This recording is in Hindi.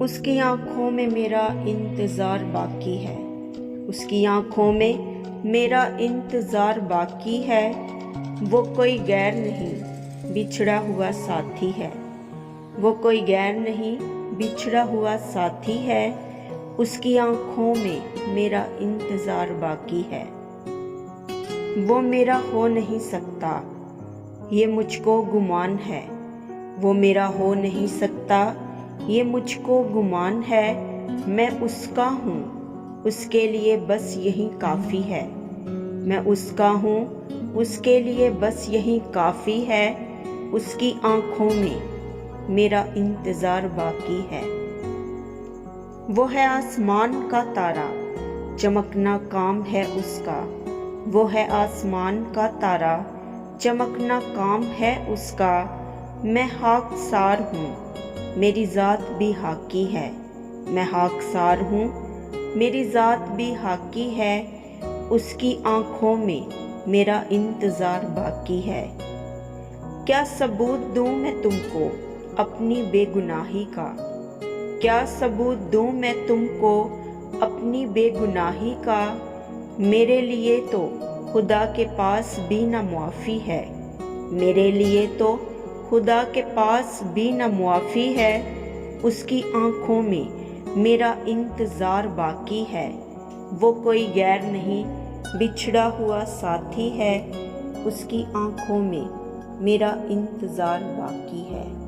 उसकी आँखों में मेरा इंतज़ार बाकी है। उसकी आँखों में मेरा इंतज़ार बाकी है। वो कोई गैर नहीं बिछड़ा हुआ साथी है। वो कोई गैर नहीं बिछड़ा हुआ साथी है। उसकी आँखों में मेरा इंतज़ार बाकी है। वो मेरा हो नहीं सकता ये मुझको गुमान है। वो मेरा हो नहीं सकता ये मुझको गुमान है। मैं उसका हूँ उसके लिए बस यही काफ़ी है। मैं उसका हूँ उसके लिए बस यही काफ़ी है। उसकी आँखों में मेरा इंतज़ार बाकी है। वो है आसमान का तारा चमकना काम है उसका। वो है आसमान का तारा चमकना काम है उसका। मैं खाकसार हूँ मेरी ज़ात भी हाकी है। मैं खाकसार हूँ मेरी ज़ात भी हाकी है। उसकी आँखों में मेरा इंतज़ार बाकी है। क्या सबूत दूँ मैं तुमको अपनी बेगुनाही का। क्या सबूत दूँ मैं तुमको अपनी बेगुनाही का। मेरे लिए तो खुदा के पास भी न मुआफ़ी है। मेरे लिए तो खुदा के पास भी न मुआफ़ी है। उसकी आँखों में मेरा इंतज़ार बाकी है। वो कोई गैर नहीं बिछड़ा हुआ साथी है। उसकी आँखों में मेरा इंतज़ार बाकी है।